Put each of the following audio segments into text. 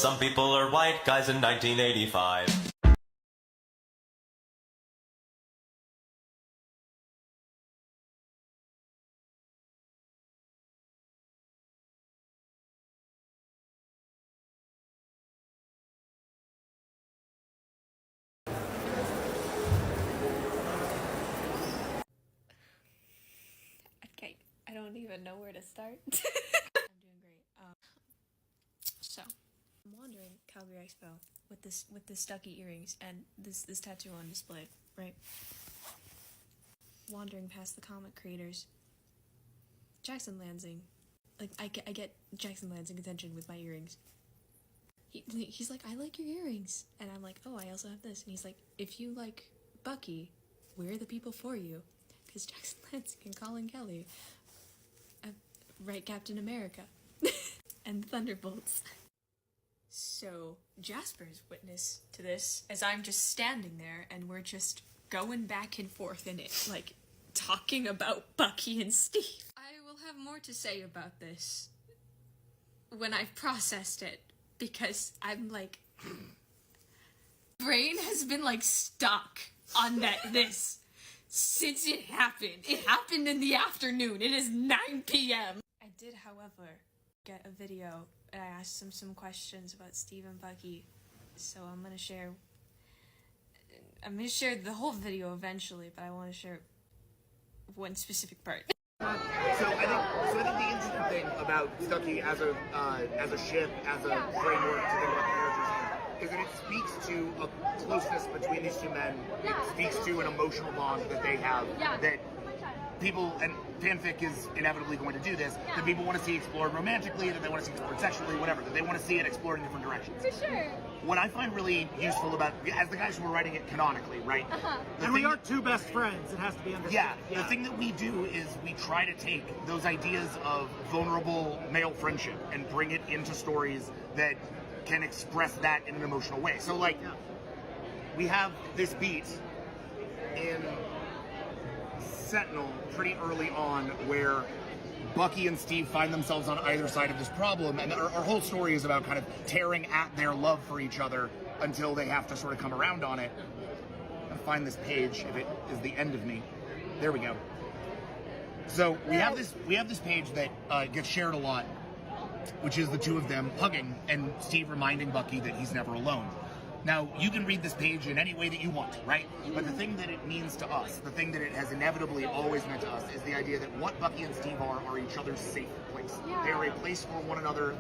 Some people are white guys in 1985. Okay, I don't even know where to start. I'm doing great. So I'm wandering Calgary Expo with the stucky earrings and this tattoo on display, right? Wandering past the Comet creators. Jackson Lansing, like I get Jackson Lansing attention with my earrings. He's like, I like your earrings, and I'm like, oh, I also have this, and he's like, if you like Bucky, we're the people for you, because Jackson Lansing and Colin Kelly, right, Captain America, and the Thunderbolts. So Jasper's witness to this, as I'm just standing there, and we're just going back and forth in it, like, talking about Bucky and Steve. I will have more to say about this when I've processed it, because I'm like, brain has been like stuck on this since it happened. It happened in the afternoon. It is 9 p.m. I did, however, get a video, and I asked them some questions about Steve and Bucky, so I'm gonna share the whole video eventually, but I want to share one specific part. So I think the interesting thing about Stucky as a ship, as a framework to think about characters is that it speaks to a closeness between these two men. It speaks to an emotional bond that they have that people, and fanfic is inevitably going to do this, that people want to see explored romantically, that they want to see explored sexually, whatever, that they want to see it explored in different directions. For sure. What I find really useful about, as the guys who are writing it canonically, right? And we are two best friends, it has to be understood. Yeah, the thing that we do is we try to take those ideas of vulnerable male friendship and bring it into stories that can express that in an emotional way. So, like, we have this beat in Sentinel pretty early on where Bucky and Steve find themselves on either side of this problem, and our whole story is about kind of tearing at their love for each other until they have to sort of come around on it. I'll find this page if it is the end of me. There we go. So we have this page that gets shared a lot, which is the two of them hugging and Steve reminding Bucky that he's never alone. Now, you can read this page in any way that you want, right? But the thing that it means to us, the thing that it has inevitably always meant to us, is the idea that what Bucky and Steve are each other's safe place. They are a place for one another.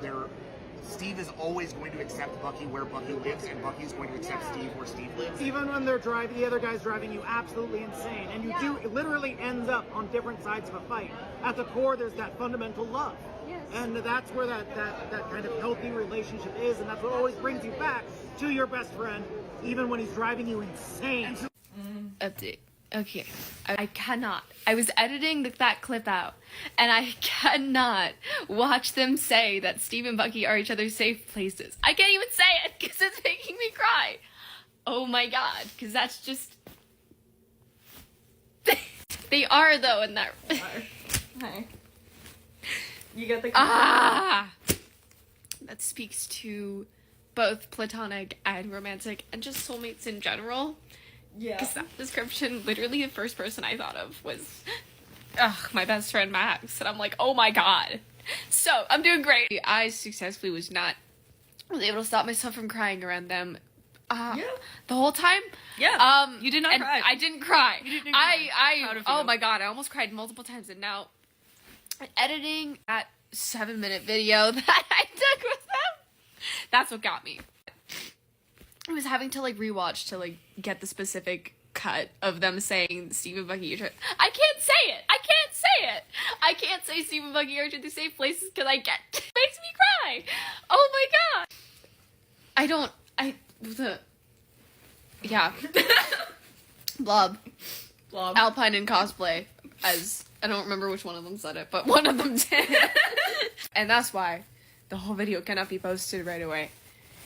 Steve is always going to accept Bucky where Bucky lives, and Bucky is going to accept Steve where Steve lives. Even when they're driving, the other guy's driving you absolutely insane, and you do, it literally ends up on different sides of a fight. At the core, there's that fundamental love. Yes. And that's where that kind of healthy relationship is, and that's what always brings you back to your best friend, even when he's driving you insane. Update. Okay. I cannot. I was editing that clip out, and I cannot watch them say that Steve and Bucky are each other's safe places. I can't even say it because it's making me cry. Oh my god, because that's just... They are, though, in that... Hi. You got the... That speaks to both platonic and romantic, and just soulmates in general. Yeah. Because that description, literally the first person I thought of was, my best friend Max. And I'm like, oh my god. So, I'm doing great. I successfully was able to stop myself from crying around them. The whole time. Yeah. You did not cry. I didn't cry. You didn't cry. Oh my god, I almost cried multiple times. And now, editing that 7-minute video that I took with them, that's what got me. I was having to, like, rewatch to, like, get the specific cut of them saying Steve and Bucky are... I can't say it! I can't say Steve and Bucky are to the safe places because it makes me cry! Oh my god! Yeah. Blob. Alpine in cosplay, as... I don't remember which one of them said it, but one of them did. And that's why the whole video cannot be posted right away.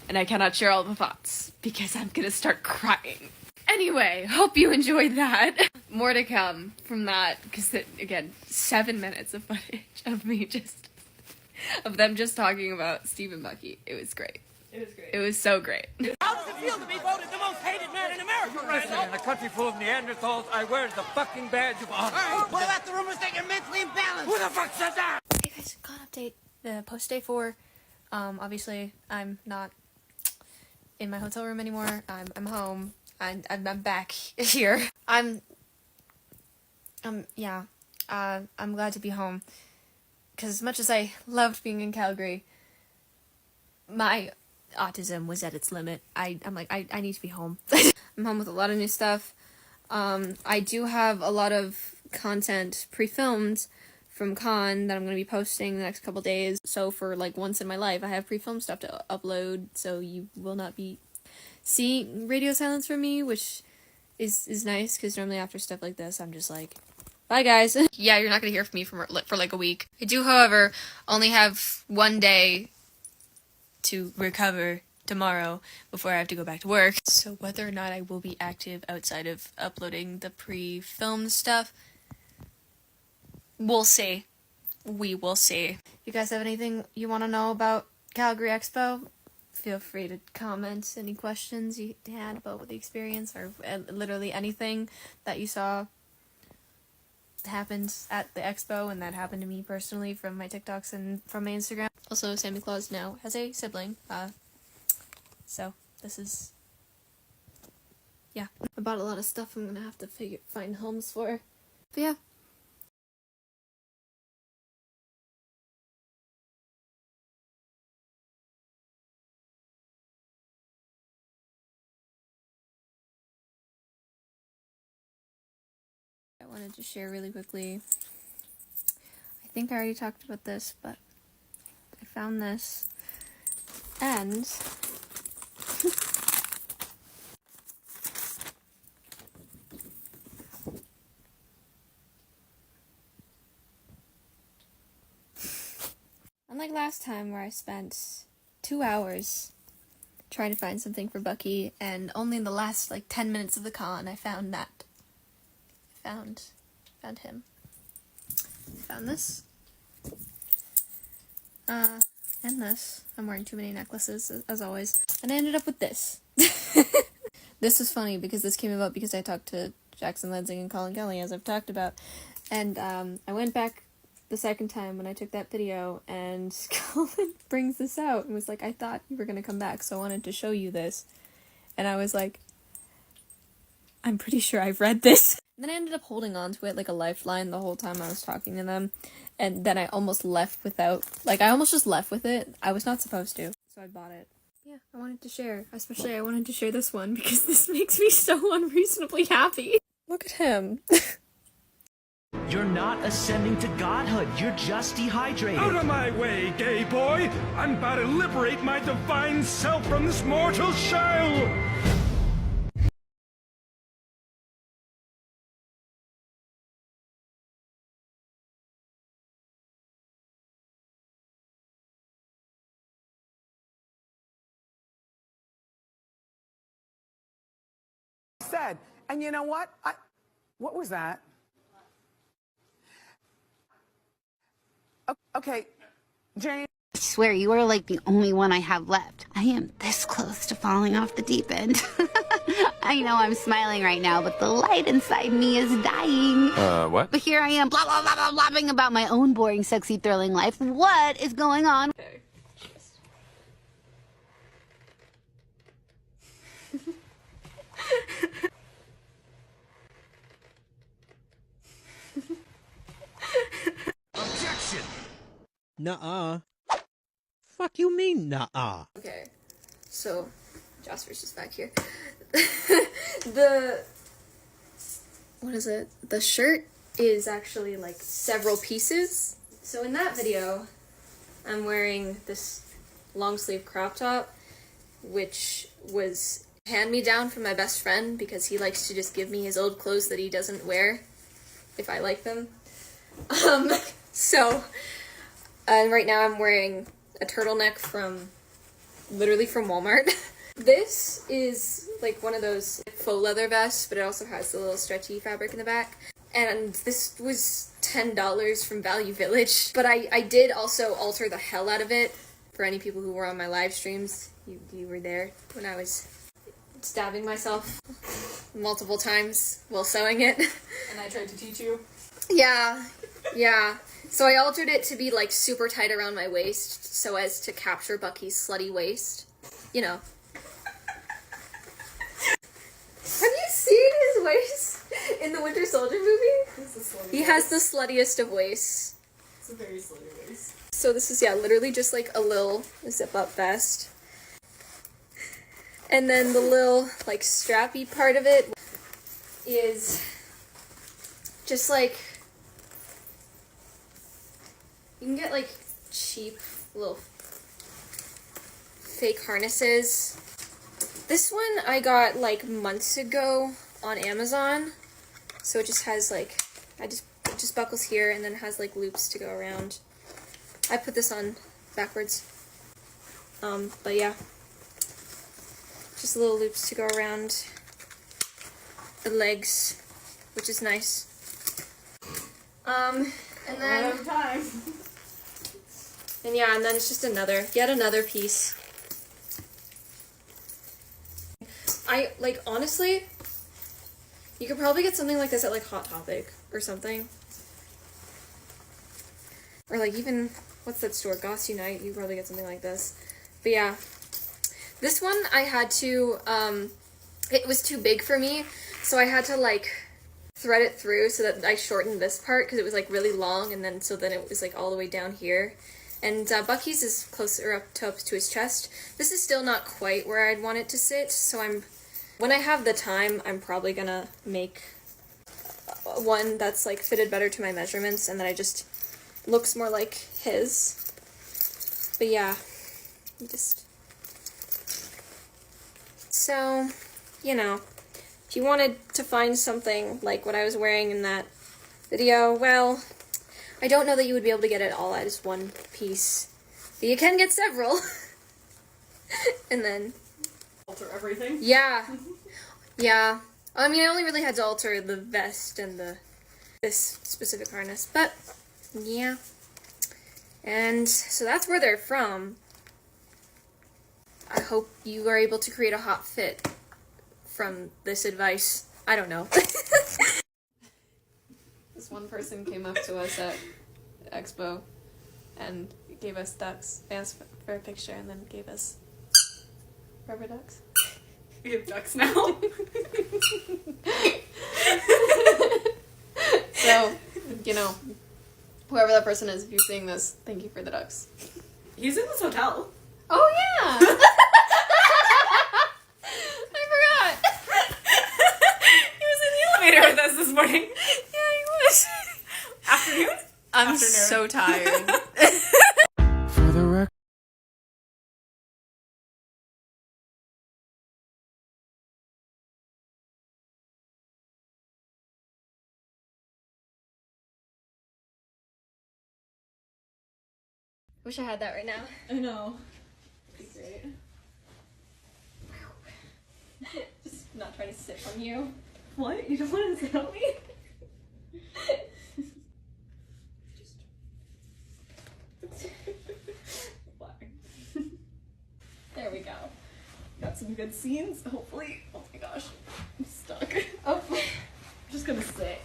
And I cannot share all the thoughts, because I'm gonna start crying. Anyway, hope you enjoyed that. More to come from that, because, again, 7 minutes of footage of me of them just talking about Steve and Bucky. It was great. It was so great. How does it feel to be voted the most hated man in America? In a country full of Neanderthals, I wear the fucking badge of honor. What about the rumors that you're mentally imbalanced? Who the fuck said that? Hey guys, got an update. The post day 4. Obviously, I'm not in my hotel room anymore. I'm home, and I'm back here. I'm glad to be home. Because as much as I loved being in Calgary, my autism was at its limit. I'm like, I need to be home. I'm home with a lot of new stuff. I do have a lot of content pre-filmed from Con that I'm going to be posting the next couple days. So for like once in my life, I have pre-filmed stuff to upload, so you will not be seeing radio silence from me, which is nice, because normally after stuff like this, I'm just like, bye guys. Yeah, you're not going to hear from me for like a week. I do, however, only have one day to recover tomorrow before I have to go back to work. So whether or not I will be active outside of uploading the pre-filmed stuff, we'll see. We will see. If you guys have anything you want to know about Calgary Expo, feel free to comment any questions you had about the experience, or literally anything that you saw happened at the expo and that happened to me personally from my TikToks and from my Instagram. Also, Santa Claus now has a sibling, so this is, yeah. I bought a lot of stuff I'm gonna have to find homes for, but yeah. I wanted to share really quickly. I think I already talked about this, but I found this, and unlike last time where I spent 2 hours trying to find something for Bucky, and only in the last like 10 minutes of the con I found that. Found him. Found this. And this. I'm wearing too many necklaces, as always. And I ended up with this. This is funny because this came about because I talked to Jackson Lansing and Colin Kelly, as I've talked about. And I went back the second time when I took that video, and Colin brings this out and was like, I thought you were gonna come back, so I wanted to show you this. And I was like, I'm pretty sure I've read this. And then I ended up holding on to it like a lifeline the whole time I was talking to them. And then I almost left without, like, I almost just left with it. I was not supposed to. So I bought it. Yeah, I wanted to share. Especially I wanted to share this one because this makes me so unreasonably happy. Look at him. You're not ascending to godhood. You're just dehydrated. Out of my way, gay boy! I'm about to liberate my divine self from this mortal shell! Said, and you know what? What was that? Okay, Jane. I swear, you are like the only one I have left. I am this close to falling off the deep end. I know I'm smiling right now, but the light inside me is dying. What? But here I am, blah, blah, blah, blah, blabbing about my own boring, sexy, thrilling life. What is going on? Okay. Objection! Nuh-uh. Fuck you mean, nuh-uh? Okay, so Jasper's just back here. What is it? The shirt is actually like several pieces. So in that video, I'm wearing this long sleeve crop top, which was hand-me-down from my best friend because he likes to just give me his old clothes that he doesn't wear if I like them. So right now I'm wearing a turtleneck from Walmart. This is like one of those faux leather vests, but it also has the little stretchy fabric in the back. And this was $10 from Value Village, but I did also alter the hell out of it For any people who were on my live streams, you were there when I was stabbing myself multiple times while sewing it. And I tried to teach you. Yeah. So I altered it to be like super tight around my waist so as to capture Bucky's slutty waist. You know. Have you seen his waist in the Winter Soldier movie? He has the sluttiest of waists. It's a very slutty waist. So this is, yeah, literally just like a little zip-up vest. And then the little, like, strappy part of it is just like, you can get like cheap little fake harnesses. This one I got like months ago on Amazon. So it just has like, it just buckles here and then it has like loops to go around. I put this on backwards. But yeah. Just little loops to go around the legs, which is nice. And then and yeah, and then it's just yet another piece. I, like, honestly, you could probably get something like this at, like, Hot Topic or something. Or, like, even, what's that store? Goss Unite, you could probably get something like this. But yeah, this one I had to, it was too big for me, so I had to, like, thread it through so that I shortened this part because it was, like, really long, and then, so then it was, like, all the way down here. And Bucky's is closer up to his chest. This is still not quite where I'd want it to sit, so when I have the time, I'm probably gonna make one that's like fitted better to my measurements and that I just looks more like his. But yeah, so, you know, if you wanted to find something like what I was wearing in that video, well, I don't know that you would be able to get it all as one piece, but you can get several. And then Alter everything? Yeah. Yeah. I mean, I only really had to alter the vest and this specific harness, but yeah. And so that's where they're from. I hope you are able to create a hot fit from this advice. I don't know. This one person came up to us at Expo and gave us ducks, asked for a picture, and then gave us rubber ducks. We have ducks now. So, you know, whoever that person is, if you're seeing this, thank you for the ducks. He's in this hotel. Oh, yeah! I forgot! He was in the elevator with us this morning. Yeah, he was. Afternoon? I'm so tired. For the record. Wish I had that right now. I know. It'd be great. Just not trying to sit on you. What? You don't want to sit on me? There we go. Got some good scenes, hopefully. Oh my gosh. I'm stuck. Oh. I'm just gonna sit.